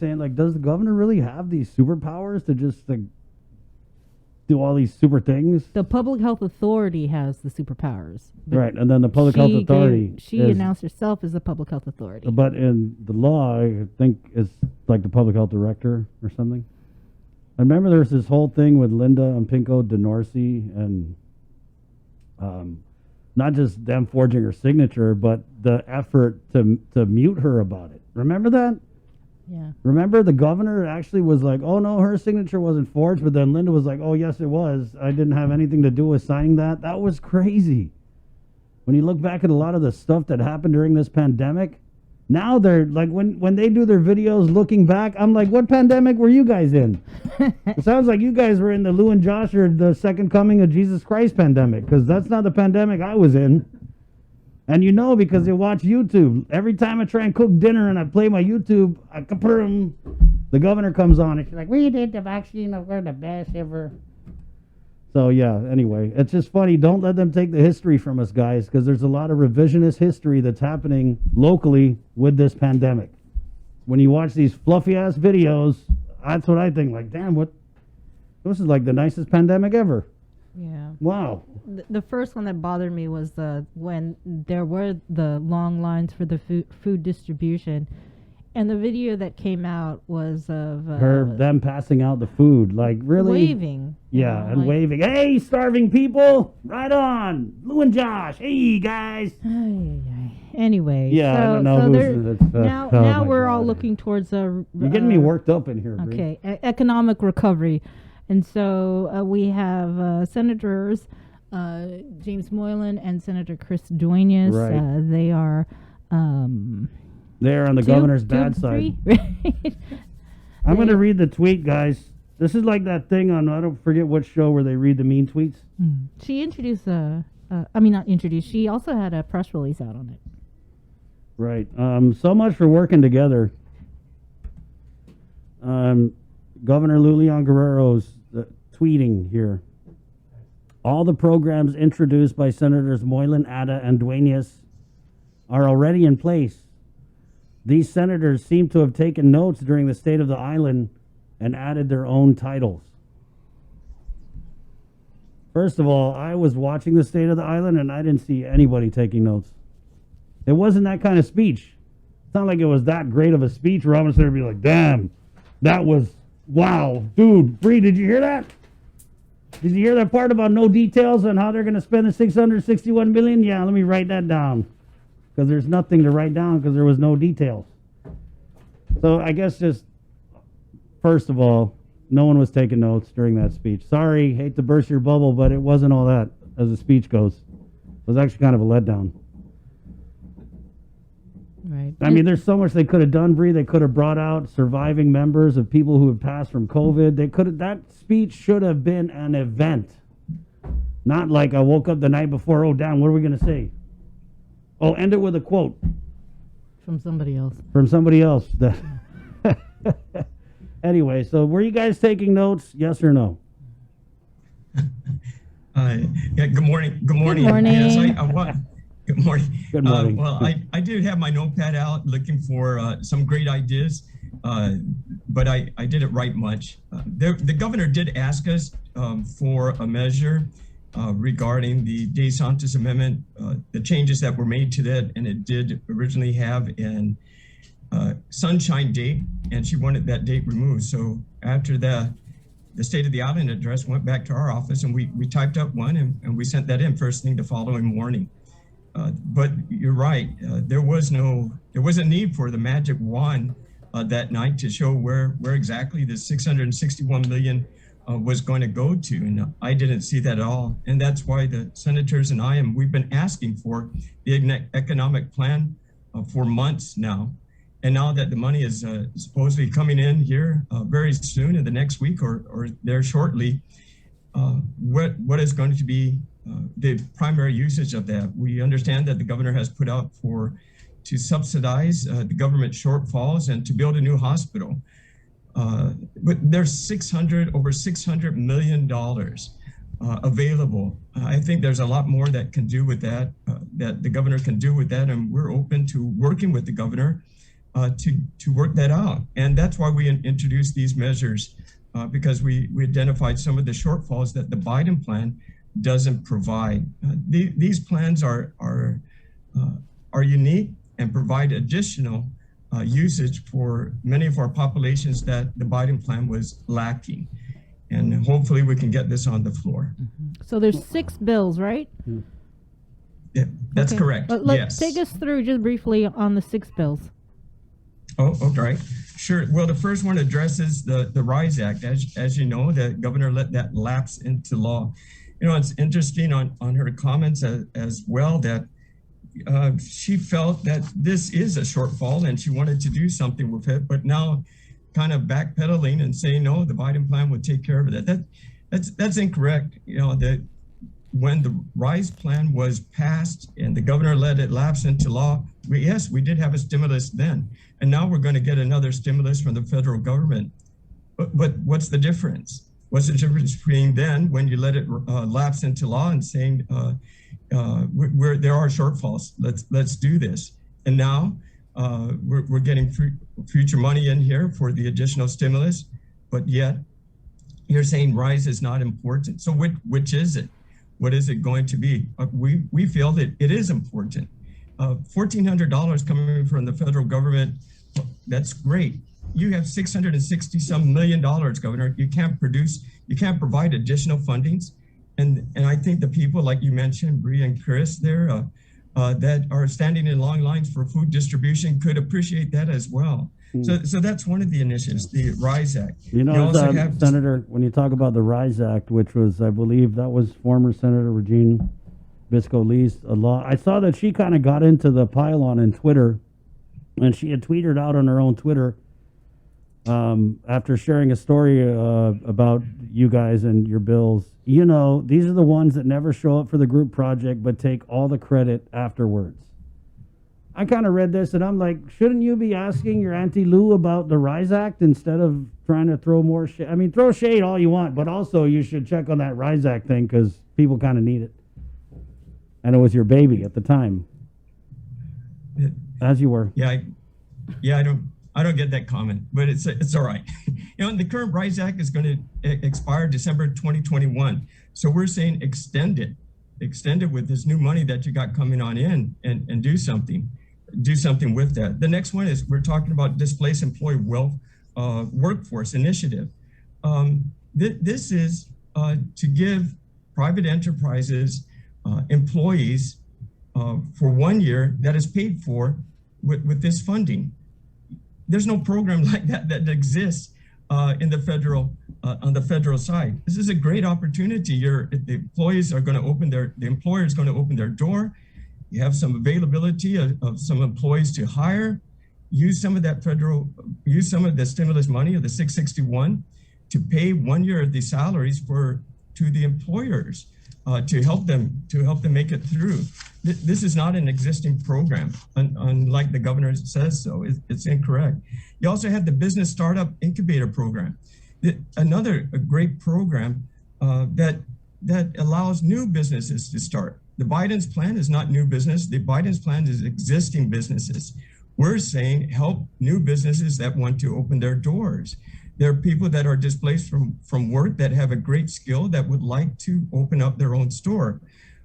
saying, like, does the governor really have these superpowers to just like do all these super things? The public health authority has the superpowers. Right, and then the public health authority. She announced herself as the public health authority. But in the law, I think it's like the public health director or something. I remember there's this whole thing with Linda and Pinko DeNorsi and not just them forging her signature, but the effort to mute her about it. Remember that? Yeah. Remember the governor actually was like, oh no, her signature wasn't forged, but then Linda was like, oh yes it was. I didn't have anything to do with signing that. That was crazy. When you look back at a lot of the stuff that happened during this pandemic, now they're like, when they do their videos looking back, I'm like, what pandemic were you guys in? It sounds like you guys were in the Lou and Josh or the second coming of Jesus Christ pandemic, because that's not the pandemic I was in. And you know, because you watch YouTube. Every time I try and cook dinner and I play my YouTube, the governor comes on and she's like, we did the vaccine, we're the best ever. So yeah, anyway, it's just funny. Don't let them take the history from us, guys, because there's a lot of revisionist history that's happening locally with this pandemic. When you watch these fluffy ass videos, that's what I think. Like, damn, this is like the nicest pandemic ever. Yeah. Wow. The first one that bothered me was when there were the long lines for the food distribution, and the video that came out was of them passing out the food, like really waving. Yeah, and like, waving. Hey, starving people, right on. Lou and Josh. Hey, guys. Anyway. Yeah, so, I don't know so now we're all looking towards You're getting me worked up in here. Okay, economic recovery. And so we have Senators James Moylan and Senator Chris Duenas. Right. They are they're on the governor's bad side. Right? I'm going to read the tweet, guys. This is like that thing on, I don't forget what show where they read the mean tweets. She introduced not introduced. She also had a press release out on it. Right. So much for working together. Governor Lulian Guerrero's tweeting here. All the programs introduced by Senators Moylan, Ada, and Duenas are already in place. These senators seem to have taken notes during the State of the Island and added their own titles. First of all, I was watching the State of the Island and I didn't see anybody taking notes. It wasn't that kind of speech. It's not like it was that great of a speech where I'm going to be like, damn, that was, wow. Dude, Bree, did you hear that? Did you hear that part about no details on how they're going to spend the $661 million? Yeah, let me write that down. Because there's nothing to write down because there was no details. So I guess just, first of all, no one was taking notes during that speech. Sorry, hate to burst your bubble, but it wasn't all that as the speech goes. It was actually kind of a letdown. Right. I mean, there's so much they could have done, Bree. They could have brought out surviving members of people who have passed from COVID. That speech should have been an event. Not like I woke up the night before, oh, damn, what are we going to say? Oh, end it with a quote. From somebody else. From somebody else. Anyway, so were you guys taking notes? Yes or no? Yeah, good morning. Good morning. Good morning. Yes, good morning. Good morning. Well, I did have my notepad out looking for some great ideas, but I didn't write much. The governor did ask us for a measure regarding the DeSantis amendment, the changes that were made to that, and it did originally have an sunshine date, and she wanted that date removed. So after the State of the Island address went back to our office, and we typed up one, and we sent that in first thing the following morning. But you're right, there was a need for the magic wand that night to show where exactly the $661 million was going to go to, and I didn't see that at all. And that's why the senators and we've been asking for the economic plan for months now. And now that the money is supposedly coming in here very soon in the next week or there shortly, what is going to be the primary usage of that? We understand that the governor has put out to subsidize the government shortfalls and to build a new hospital. But there's over $600 million available. I think there's a lot more that can do with that, that the governor can do with that, and we're open to working with the governor to work that out. And that's why we introduced these measures, because we identified some of the shortfalls that the Biden plan doesn't provide. These plans are unique and provide additional usage for many of our populations that the Biden plan was lacking. And hopefully we can get this on the floor. So there's 6 bills, right? Yeah, that's okay. correct. Yes. Take us through just briefly on the 6 bills. Oh, okay. Sure. Well, the first one addresses the RISE Act. As you know, the governor let that lapse into law. You know, it's interesting on her comments as well that she felt that this is a shortfall and she wanted to do something with it, but now kind of backpedaling and saying, no, the Biden plan would take care of it. That's incorrect. You know, that when the RISE plan was passed and the governor let it lapse into law, yes, we did have a stimulus then. And now we're going to get another stimulus from the federal government. But what's the difference? What's the difference between then when you let it lapse into law and saying there are shortfalls, let's do this. And now we're getting future money in here for the additional stimulus, but yet you're saying RISE is not important. So which is it? What is it going to be? We feel that it is important. $1,400 coming from the federal government, that's great. You have $660-some million, Governor. You can't provide additional fundings. And I think the people, like you mentioned, Bree and Chris there, that are standing in long lines for food distribution could appreciate that as well. So that's one of the initiatives, the RISE Act. You know, Senator, when you talk about the RISE Act, which was, I believe, that was former Senator Regine Bisco-Lee's law. I saw that she kind of got into the pylon in Twitter, and she had tweeted out on her own Twitter after sharing a story about you guys and your bills. You know, these are the ones that never show up for the group project but take all the credit afterwards. I kind of read this and I'm like, shouldn't you be asking your Auntie Lou about the RISE Act instead of trying to throw more shade? I mean, throw shade all you want, but also you should check on that RISE Act thing because people kind of need it. And it was your baby at the time, as you were. Yeah, I don't get that comment, but it's all right. You know, the current RISE Act is going to expire December 2021. So we're saying extend it with this new money that you got coming on in and do something with that. The next one is we're talking about displaced employee wealth workforce initiative. This is to give private enterprises employees for 1 year that is paid for with this funding. There's no program like that exists in the federal on the federal side. This is a great opportunity. The employers are going to open the employer is going to open their door. You have some availability of some employees to hire. Use some of the stimulus money of the 661 to pay 1 year of the salaries to the employers to help them make it through. This is not an existing program, unlike the governor says so. It's incorrect. You also have the Business Startup Incubator Program, another great program that allows new businesses to start. The Biden's plan is not new business. The Biden's plan is existing businesses. We're saying help new businesses that want to open their doors. There are people that are displaced from work that have a great skill that would like to open up their own store,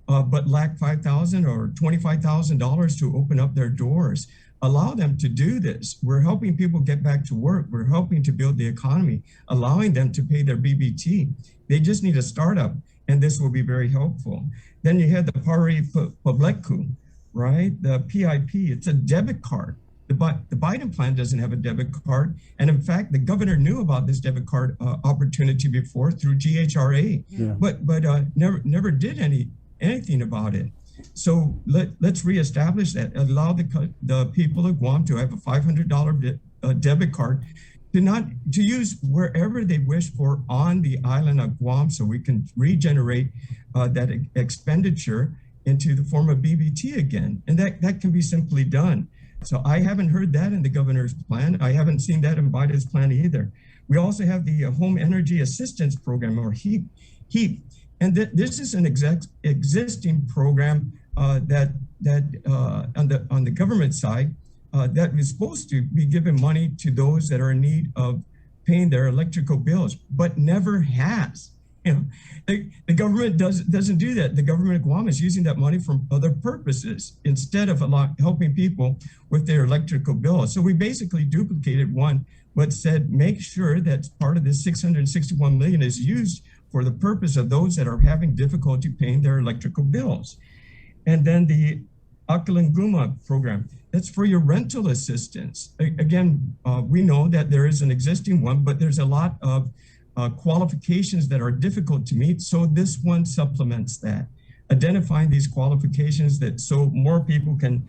but lack $5,000 or $25,000 to open up their doors. Allow them to do this. We're helping people get back to work. We're helping to build the economy, allowing them to pay their BBT. They just need a startup, and this will be very helpful. Then you have the Pari Publicu, right? The PIP, it's a debit card. The Biden plan doesn't have a debit card. And in fact, the governor knew about this debit card opportunity before through GHRA, but never did anything about it. So let's reestablish that. Allow the people of Guam to have a $500 debit card to use wherever they wish for on the island of Guam, so we can regenerate that expenditure into the form of BBT again. And that can be simply done. So I haven't heard that in the governor's plan. I haven't seen that in Biden's plan either. We also have the Home Energy Assistance Program, or HEAP. And this is an existing program that on the government side that is supposed to be giving money to those that are in need of paying their electrical bills, but never has. You know, the government doesn't do that. The government of Guam is using that money for other purposes instead of helping people with their electrical bills. So we basically duplicated one, but said make sure that part of this 661 million is used for the purpose of those that are having difficulty paying their electrical bills. And then the Akalanguma program, that's for your rental assistance. Again, we know that there is an existing one, but there's a lot of qualifications that are difficult to meet. So this one supplements that, identifying these qualifications that so more people can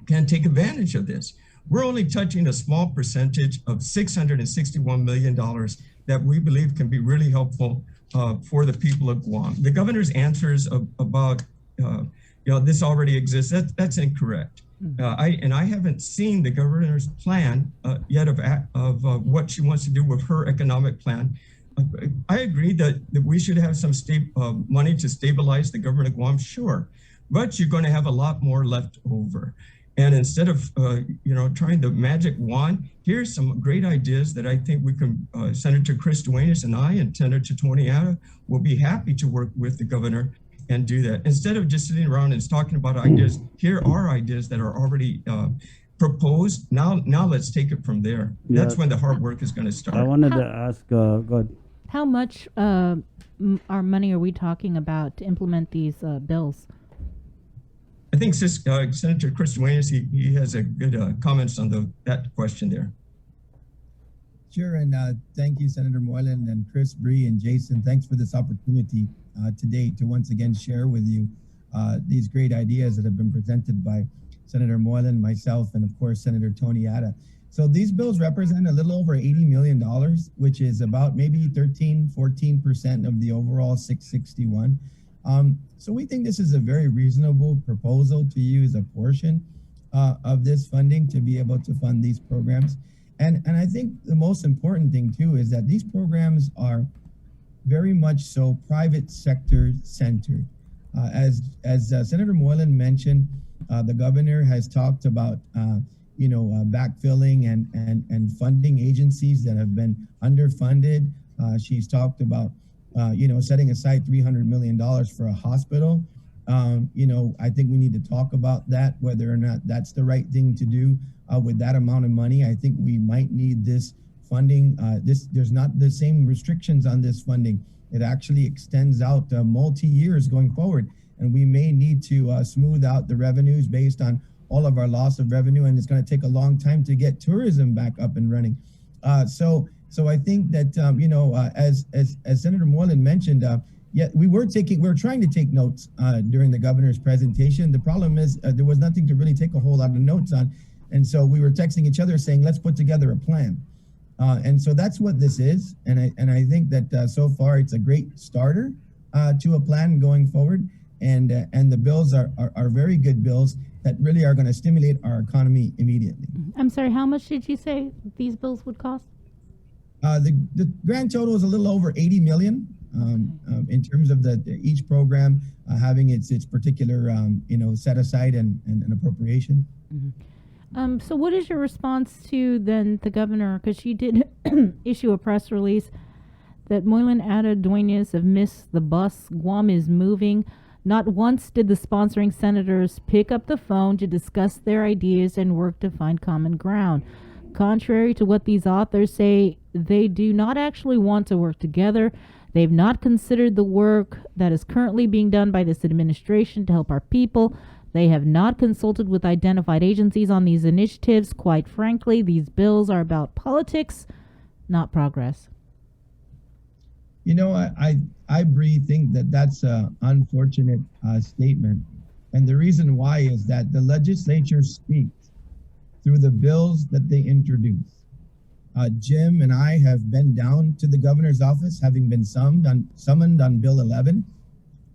take advantage of this. We're only touching a small percentage of $661 million that we believe can be really helpful for the people of Guam. The governor's answers about this already exists, that's incorrect. I haven't seen the governor's plan yet of what she wants to do with her economic plan. I agree that we should have some money to stabilize the government of Guam, sure, but you're going to have a lot more left over. And instead of trying the magic wand, here's some great ideas that I think we can, Senator Chris Duenas and I and Senator Tony Atta will be happy to work with the governor and do that. Instead of just sitting around and talking about ideas, here are ideas that are already proposed. Now let's take it from there. Yeah. That's when the hard work is going to start. I wanted to ask, go ahead. How much our money are we talking about to implement these bills? I think Senator Chris Duenas, he has a good comments on that question there. Sure, and thank you, Senator Moylan and Chris, Bree, and Jason. Thanks for this opportunity today to once again share with you these great ideas that have been presented by Senator Moylan, myself, and of course, Senator Tony Atta. So these bills represent a little over $80 million, which is about maybe 14% of the overall 661. So we think this is a very reasonable proposal to use a portion of this funding to be able to fund these programs. And I think the most important thing too is that these programs are very much so private sector centered. As Senator Moylan mentioned, the governor has talked about backfilling and funding agencies that have been underfunded. She's talked about setting aside $300 million for a hospital. I think we need to talk about that, whether or not that's the right thing to do with that amount of money. I think we might need this funding. There's not the same restrictions on this funding. It actually extends out multi-years going forward, and we may need to smooth out the revenues based on all of our loss of revenue, and it's going to take a long time to get tourism back up and running. So I think that as Senator Moylan mentioned, we were trying to take notes during the governor's presentation. The problem is there was nothing to really take a whole lot of notes on, and so we were texting each other saying, let's put together a plan. And so that's what this is, and I think that so far it's a great starter to a plan going forward, and the bills are very good bills that really are going to stimulate our economy immediately. I'm sorry, how much did you say these bills would cost? The grand total is a little over 80 million in terms of each program having its particular set aside and appropriation. Mm-hmm. So what is your response to then the governor, because she did issue a press release that Moylan, Atta, Duenas have missed the bus. Guam is moving. Not once did the sponsoring senators pick up the phone to discuss their ideas and work to find common ground. Contrary to what these authors say, they do not actually want to work together. They've not considered the work that is currently being done by this administration to help our people. They have not consulted with identified agencies on these initiatives. Quite frankly, these bills are about politics, not progress. I Bree, think that that's an unfortunate statement. And the reason why is that the legislature speaks through the bills that they introduce. Jim and I have been down to the governor's office, having been summoned on Bill 11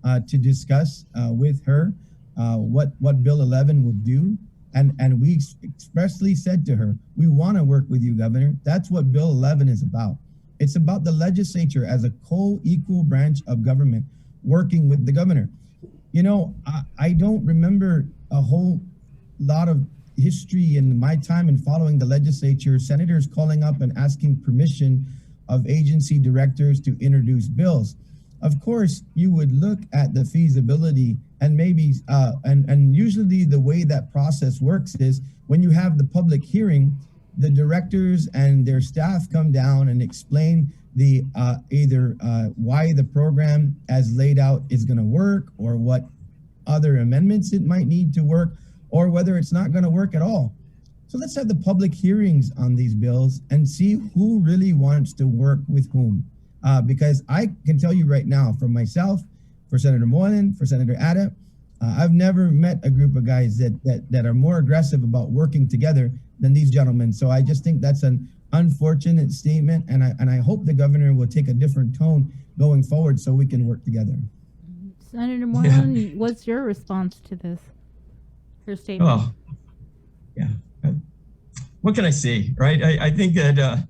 to discuss with her what Bill 11 would do. And we expressly said to her, we want to work with you, Governor. That's what Bill 11 is about. It's about the legislature as a co-equal branch of government working with the governor. I don't remember a whole lot of history in my time in following the legislature, senators calling up and asking permission of agency directors to introduce bills. Of course, you would look at the feasibility and maybe, and usually the way that process works is when you have the public hearing, the directors and their staff come down and explain the either why the program as laid out is going to work, or what other amendments it might need to work, or whether it's not going to work at all. So let's have the public hearings on these bills and see who really wants to work with whom. Because I can tell you right now, for myself, for Senator Moylan, for Senator Ada, I've never met a group of guys that are more aggressive about working together than these gentlemen. So I just think that's an unfortunate statement, and I hope the governor will take a different tone going forward so we can work together. Senator Moylan, what's your response to this? Her statement. Oh, yeah. What can I say, right? I think that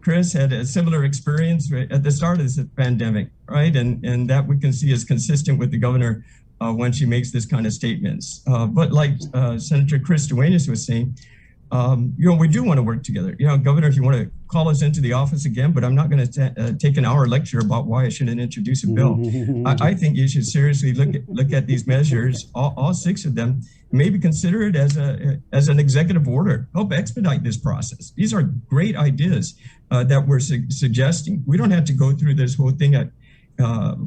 Chris had a similar experience right at the start of this pandemic, right? And that we can see is consistent with the governor when she makes this kind of statements. But like Senator Chris Duenas was saying, we do want to work together. Governor, if you want to call us into the office again, but I'm not going to take an hour lecture about why I shouldn't introduce a bill. I think you should seriously look at these measures, all 6 of them, maybe consider it as an executive order. Help expedite this process. These are great ideas that we're suggesting. We don't have to go through this whole thing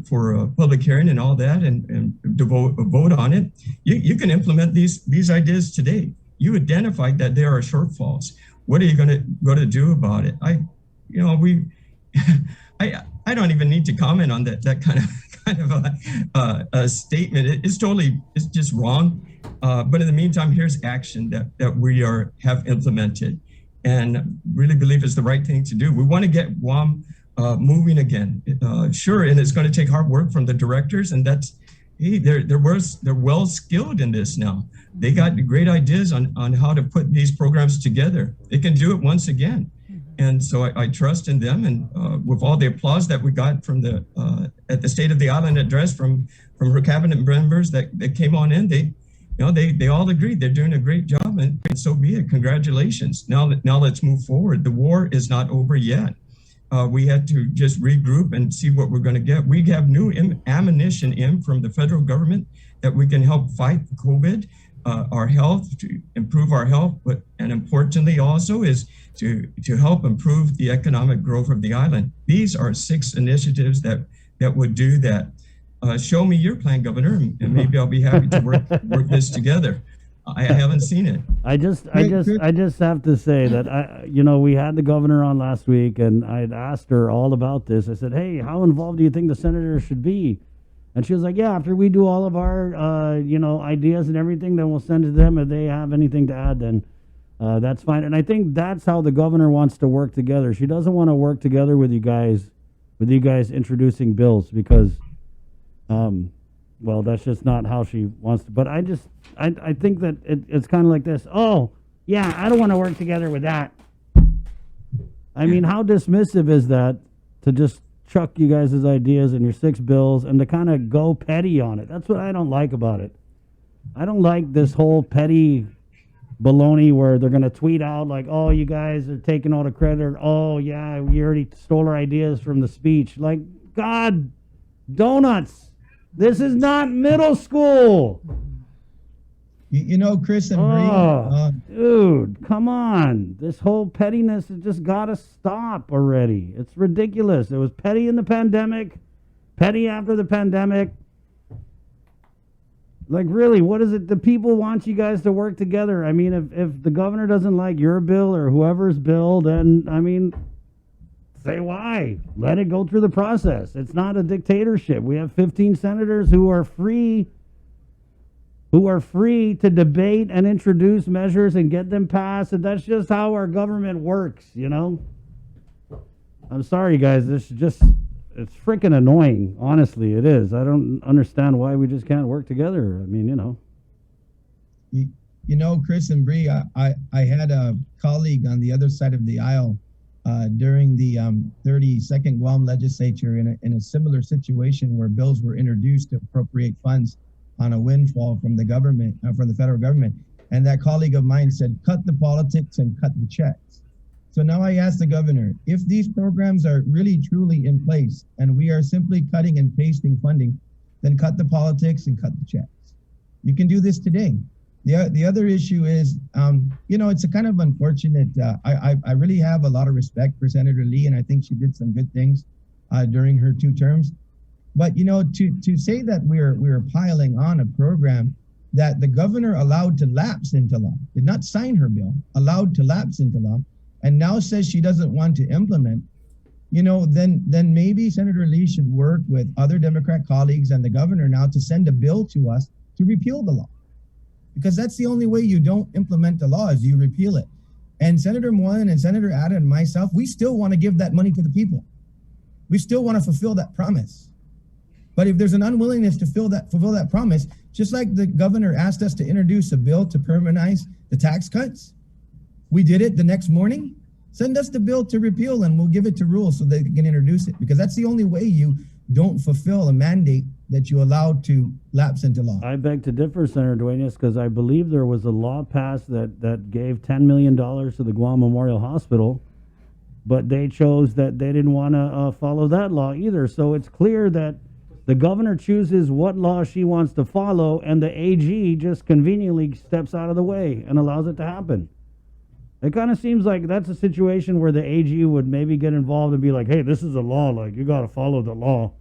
for a public hearing and all that and vote on it. You can implement these ideas today. You identified that there are shortfalls. What are you going to do about it? I don't even need to comment on that kind of a statement. It's just wrong. But in the meantime, here's action that we have implemented, and really believe is the right thing to do. We want to get Guam moving again. Sure, and it's going to take hard work from the directors, and that's. Hey, they're well skilled in this now. They got great ideas on how to put these programs together. They can do it once again. And so I trust in them. And with all the applause that we got from at the State of the Island address from her cabinet members that came on in, they all agreed they're doing a great job, and so be it. Congratulations. Now let's move forward. The war is not over yet. We had to just regroup and see what we're going to get. We have new ammunition in from the federal government that we can help fight COVID, our health, to improve our health, and importantly also is to help improve the economic growth of the island. These are 6 initiatives that would do that. Show me your plan, Governor, and maybe I'll be happy to work this together. I haven't seen it. I just have to say that we had the governor on last week, and I had asked her all about this. I said, "Hey, how involved do you think the senator should be?" And she was like, "Yeah, after we do all of our ideas and everything, then we'll send it to them. If they have anything to add, then that's fine." And I think that's how the governor wants to work together. She doesn't want to work together with you guys introducing bills because well, that's just not how she wants to. But I think that it's kind of like this. Oh, yeah, I don't want to work together with that. I mean, how dismissive is that to just chuck you guys' ideas and your 6 bills and to kind of go petty on it? That's what I don't like about it. I don't like this whole petty baloney where they're going to tweet out like, oh, you guys are taking all the credit. Or, oh, yeah, we already stole our ideas from the speech. Like, God, donuts. This is not middle school. Chris and Bree, dude, come on. This whole pettiness has just got to stop already. It's ridiculous. It was petty in the pandemic, petty after the pandemic. Like, really, what is it? The people want you guys to work together. I mean, if the governor doesn't like your bill or whoever's bill, then, I mean, say why. Let it go through the process. It's not a dictatorship. We have 15 senators who are free to debate and introduce measures and get them passed, and that's just how our government works, I'm sorry, guys. It's freaking annoying. Honestly, it is. I don't understand why we just can't work together. I mean, Chris and Bree, I had a colleague on the other side of the aisle during the 32nd Guam legislature in a similar situation where bills were introduced to appropriate funds on a windfall from the government, from the federal government. And that colleague of mine said, cut the politics and cut the checks. So now I ask the governor, if these programs are really truly in place and we are simply cutting and pasting funding, then cut the politics and cut the checks. You can do this today. The other issue is, it's a kind of unfortunate. I really have a lot of respect for Senator Lee, and I think she did some good things during her 2 terms. But to say that we're piling on a program that the governor allowed to lapse into law, did not sign her bill, allowed to lapse into law, and now says she doesn't want to implement, then maybe Senator Lee should work with other Democrat colleagues and the governor now to send a bill to us to repeal the law. Because that's the only way you don't implement the law is you repeal it. And Senator Moylan and Senator Ada and myself, we still want to give that money to the people. We still want to fulfill that promise. But if there's an unwillingness to fulfill that promise, just like the governor asked us to introduce a bill to permanentize the tax cuts, we did it the next morning. Send us the bill to repeal and we'll give it to Rule so they can introduce it. Because that's the only way you don't fulfill a mandate that you allowed to lapse into law. I beg to differ, Senator Duenas, because I believe there was a law passed that gave $10 million to the Guam Memorial Hospital, but they chose that they didn't want to follow that law either. So it's clear that the governor chooses what law she wants to follow, and the AG just conveniently steps out of the way and allows it to happen. It kind of seems like that's a situation where the AG would maybe get involved and be like, hey, this is a law, like, you got to follow the law.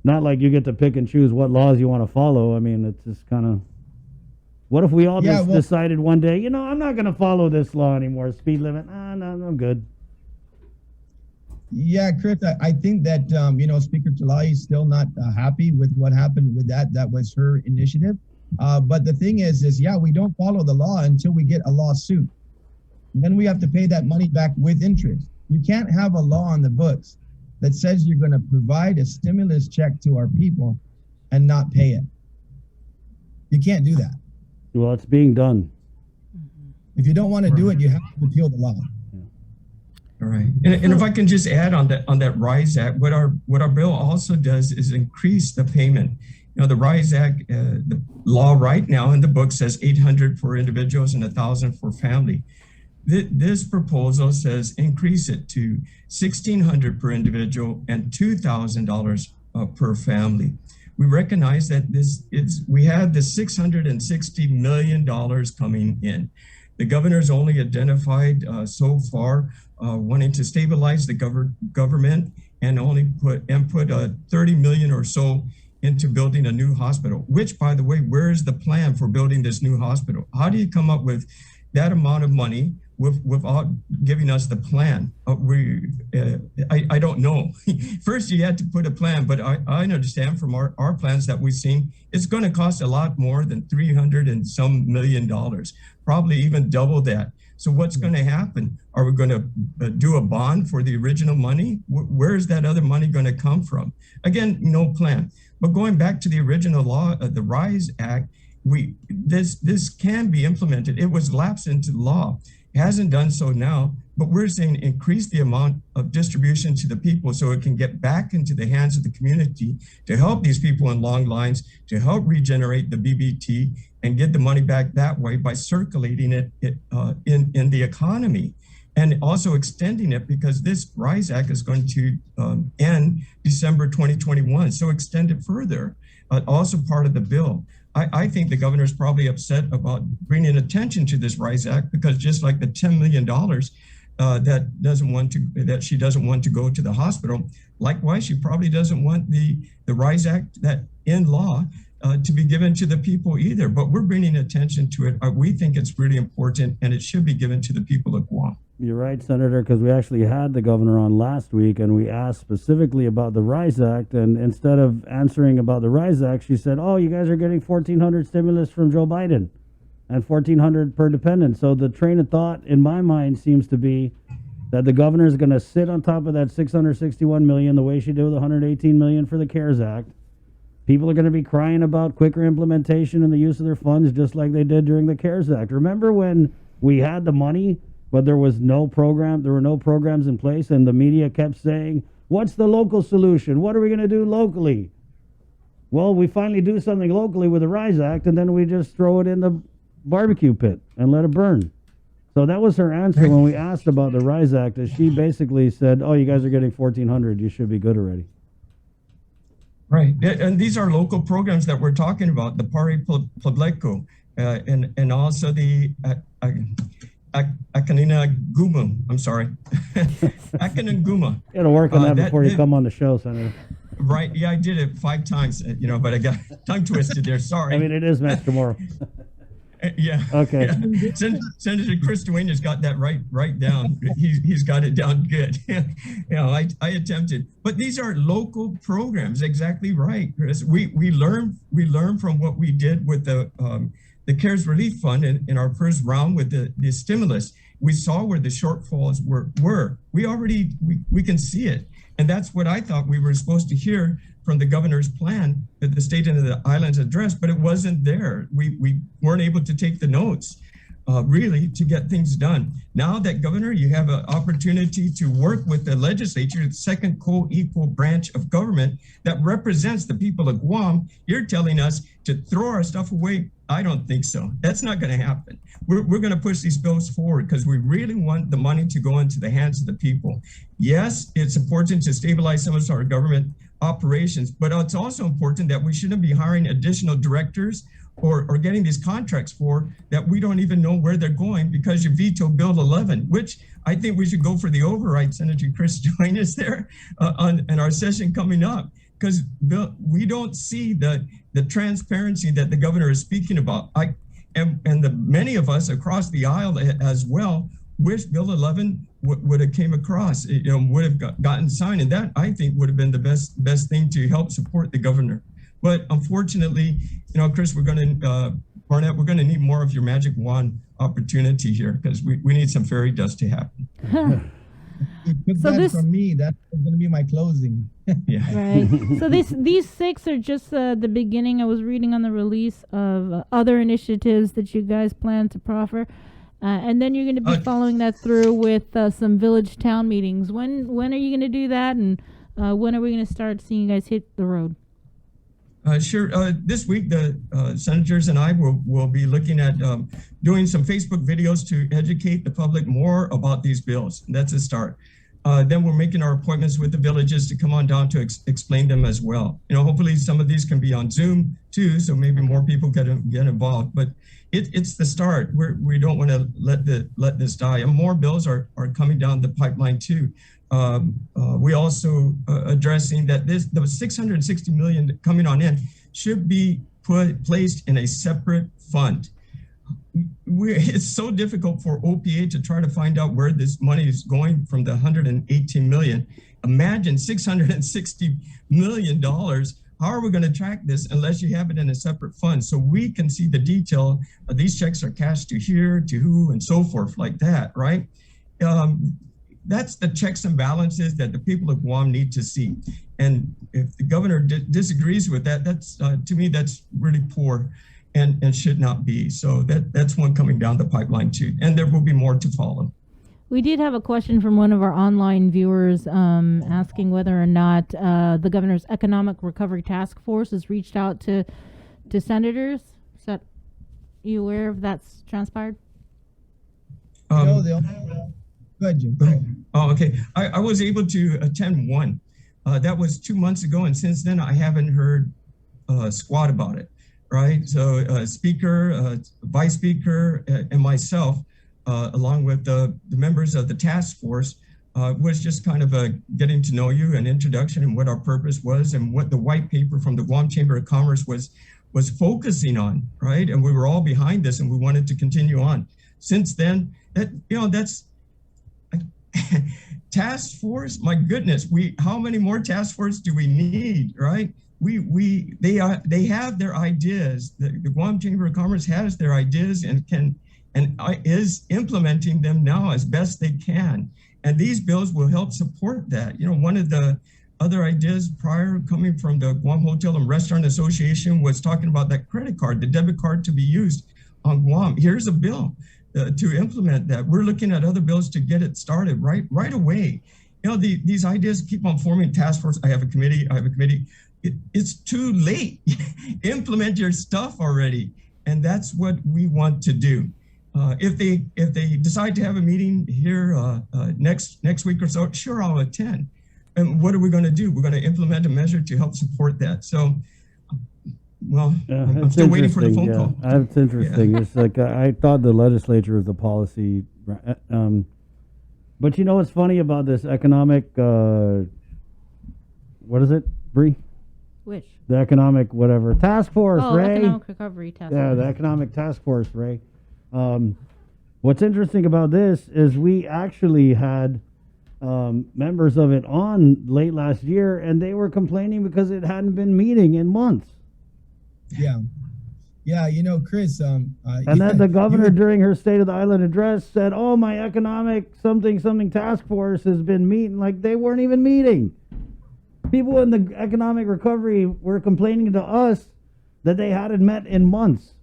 Not like you get to pick and choose what laws you want to follow. I mean, it's just kind of, what if we all decided one day, I'm not going to follow this law anymore, speed limit, no, I'm good. Yeah, Chris, I think that, Speaker Talai is still not happy with what happened with that. That was her initiative. But the thing is, we don't follow the law until we get a lawsuit. Then we have to pay that money back with interest. You can't have a law on the books that says you're going to provide a stimulus check to our people and not pay it. You can't do that. Well, it's being done. If you don't want to do it, you have to repeal the law. All right, and if I can just add on that RISE Act, what our bill also does is increase the payment. The RISE Act, the law right now in the book says $800 for individuals and $1,000 for family. This proposal says increase it to $1,600 per individual and $2,000 per family. We recognize that we have the $660 million coming in. The governor's only identified so far wanting to stabilize the government and only put $30 million or so into building a new hospital, which, by the way, where is the plan for building this new hospital? How do you come up with that amount of money without giving us the plan? I don't know. First, you had to put a plan, but I understand from our plans that we've seen, it's going to cost a lot more than $300 and some million, probably even double that. So what's going to happen? Are we going to do a bond for the original money? Where is that other money going to come from? Again, no plan. But going back to the original law, the RISE Act, this can be implemented. It was lapsed into law. It hasn't done so now, but we're saying increase the amount of distribution to the people so it can get back into the hands of the community to help these people in long lines, to help regenerate the BBT and get the money back that way by circulating it in the economy. And also extending it, because this RISE Act is going to end December 2021. So extend it further, also part of the bill. I think the governor's probably upset about bringing attention to this RISE Act, because just like the $10 million that she doesn't want to go to the hospital, likewise, she probably doesn't want the RISE Act that in law to be given to the people either. But we're bringing attention to it. We think it's really important, and it should be given to the people of Guam. You're right, Senator, because we actually had the governor on last week, and we asked specifically about the RISE Act, and instead of answering about the RISE Act, she said, oh, you guys are getting $1,400 stimulus from Joe Biden and $1,400 per dependent. So the train of thought in my mind seems to be that the governor is going to sit on top of that $661 million the way she did with $118 million for the CARES Act. People are going to be crying about quicker implementation and the use of their funds, just like they did during the CARES Act. Remember when we had the money, but there was no program, there were no programs in place, and the media kept saying, what's the local solution? What are we going to do locally? Well, we finally do something locally with the RISE Act, and then we just throw it in the barbecue pit and let it burn. So that was her answer when we asked about the RISE Act. Is she basically said, "Oh, you guys are getting 1,400. You should be good already." Right, and these are local programs that we're talking about, the Pare Pobleco, and also the Akanina-Guma. I'm sorry, Akanina-Guma. You got to work on that before you come on the show, Senator. Right, yeah, I did it 5 times, but I got tongue twisted there. Sorry. I mean, it is Max tomorrow. Yeah. Okay. Yeah. Senator Chris Duenas got that right down. He's got it down good. I attempted, but these are local programs. Exactly right, Chris. We learn from what we did with the CARES Relief Fund in our first round with the stimulus. We saw where the shortfalls were. We can see it, and that's what I thought we were supposed to hear from the governor's plan that the state and the islands addressed, but it wasn't there. We weren't able to take the notes, really, to get things done. Now that, Governor, you have an opportunity to work with the legislature, the second co-equal branch of government that represents the people of Guam. You're telling us to throw our stuff away. I don't think so. That's not going to happen. We're going to push these bills forward because we really want the money to go into the hands of the people. Yes, it's important to stabilize some of our government operations, but it's also important that we shouldn't be hiring additional directors or getting these contracts for that we don't even know where they're going because you vetoed Bill 11, which I think we should go for the override. Senator Chris Duenas there in our session coming up, because we don't see the transparency that the governor is speaking about. Many of us across the aisle as well wish Bill 11 would have came across, would have gotten signed, and that I think would have been the best thing to help support the governor. But unfortunately, Chris, Barnett, we're going to need more of your magic wand opportunity here because we need some fairy dust to happen. So this from me, that's going to be my closing. Yeah. Right. So these 6 are just the beginning. I was reading on the release of other initiatives that you guys plan to proffer. And then you're going to be following that through with some village town meetings. When are you going to do that? And when are we going to start seeing you guys hit the road? Sure. This week, the senators and I will be looking at doing some Facebook videos to educate the public more about these bills. That's a start. Then we're making our appointments with the villages to come on down to explain them as well. Hopefully some of these can be on Zoom too, so maybe more people get involved. But it's the start. We don't want to let this die. And more bills are coming down the pipeline too. We also addressing that the $660 million coming on in should be placed in a separate fund. It's so difficult for OPA to try to find out where this money is going from the $118 million. Imagine $660 million. How are we going to track this unless you have it in a separate fund so we can see the detail of these checks are cashed to here, to who, and so forth like that, right? That's the checks and balances that the people of Guam need to see. And if the governor disagrees with that, that's to me, that's really poor and should not be. So that's one coming down the pipeline too. And there will be more to follow. We did have a question from one of our online viewers asking whether or not the governor's economic recovery task force has reached out to senators. Is that, you aware of that's transpired? No, they only. Go ahead, Jim. Oh, okay. I was able to attend one. That was 2 months ago, and since then I haven't heard squat about it. Right. So speaker, vice speaker, and myself, along with the members of the task force, was just kind of getting to know you, an introduction and what our purpose was and what the white paper from the Guam Chamber of Commerce was focusing on. Right. And we were all behind this and we wanted to continue on. Since then, that's task force. My goodness, how many more task force do we need? Right. They have their ideas. The Guam Chamber of Commerce has their ideas and is implementing them now as best they can. And these bills will help support that. One of the other ideas prior coming from the Guam Hotel and Restaurant Association was talking about that credit card, the debit card to be used on Guam. Here's a bill to implement that. We're looking at other bills to get it started right away. These ideas keep on forming task force. I have a committee. It's too late. Implement your stuff already. And that's what we want to do. If they decide to have a meeting here next week or so, sure, I'll attend. And what are we going to do? We're going to implement a measure to help support that. So, well, I'm still waiting for the phone call. That's interesting. Yeah. It's like I thought the legislature was the policy. But you know what's funny about this economic, what is it, Bree? Which? The economic whatever task force, Ray. Economic recovery task force. Yeah, the economic task force, Ray. What's interesting about this is we actually had members of it on late last year, and they were complaining because it hadn't been meeting in months. Yeah. Yeah, you know, Chris. And then the governor, during her State of the Island address, said, "Oh, my economic something task force has been meeting." Like they weren't even meeting. People in the economic recovery were complaining to us that they hadn't met in months.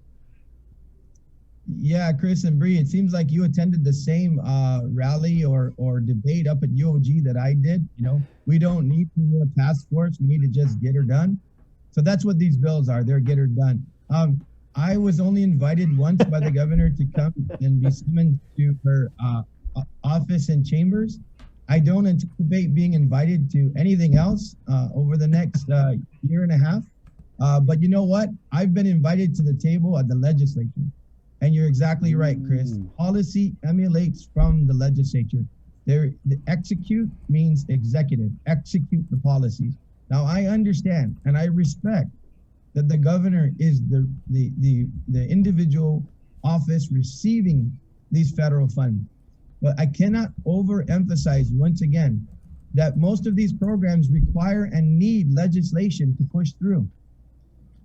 Yeah, Chris and Bree, it seems like you attended the same rally or debate up at UOG that I did. You know, we don't need more task force. We need to just get her done. So that's what these bills are. They're get her done. I was only invited once by the governor to come and be summoned to her office and chambers. I don't anticipate being invited to anything else over the next year and a half. But you know what? I've been invited to the table at the legislature. And you're exactly right, Chris. Policy emulates from the legislature. The execute means executive. Execute the policies. Now, I understand and I respect that the governor is the individual office receiving these federal funds. But I cannot overemphasize once again that most of these programs require and need legislation to push through.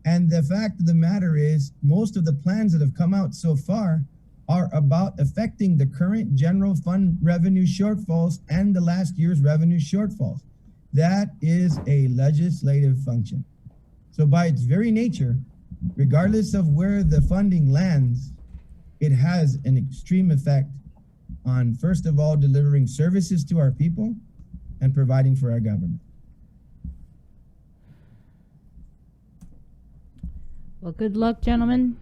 And the fact of the matter is, most of the plans that have come out so far are about affecting the current general fund revenue shortfalls and the last year's revenue shortfalls. That is a legislative function. So by its very nature, regardless of where the funding lands, it has an extreme effect on, first of all, delivering services to our people and providing for our government. Well, good luck, gentlemen.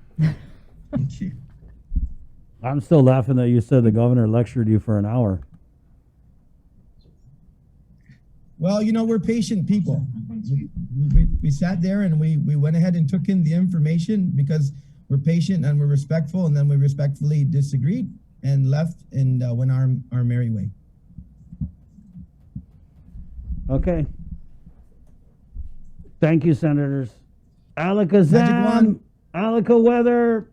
Thank you. I'm still laughing that you said the governor lectured you for an hour. Well, you know, we're patient people. We sat there and we went ahead and took in the information because we're patient and we're respectful, and then we respectfully disagreed and left and went our merry way. Okay. Thank you, Senators. Alakazam, Alaka Weather,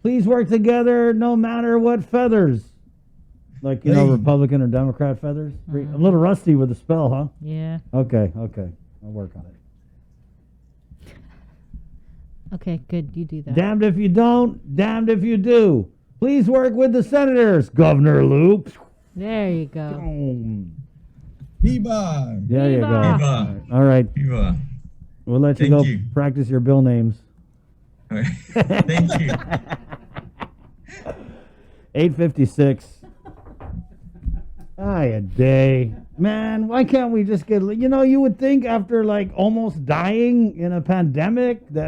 please work together no matter what feathers. Like, you know, Republican or Democrat feathers? A little rusty with the spell, huh? Yeah. Okay. I'll work on it. Okay, good. You do that. Damned if you don't, damned if you do. Please work with the Senators, Governor Loop. There you go. Viva! There you go. Viva. All right. Viva. We'll let you go practice your bill names. All right. Thank you. 8:56. A day. Man, why can't we just get, you know, you would think after like almost dying in a pandemic that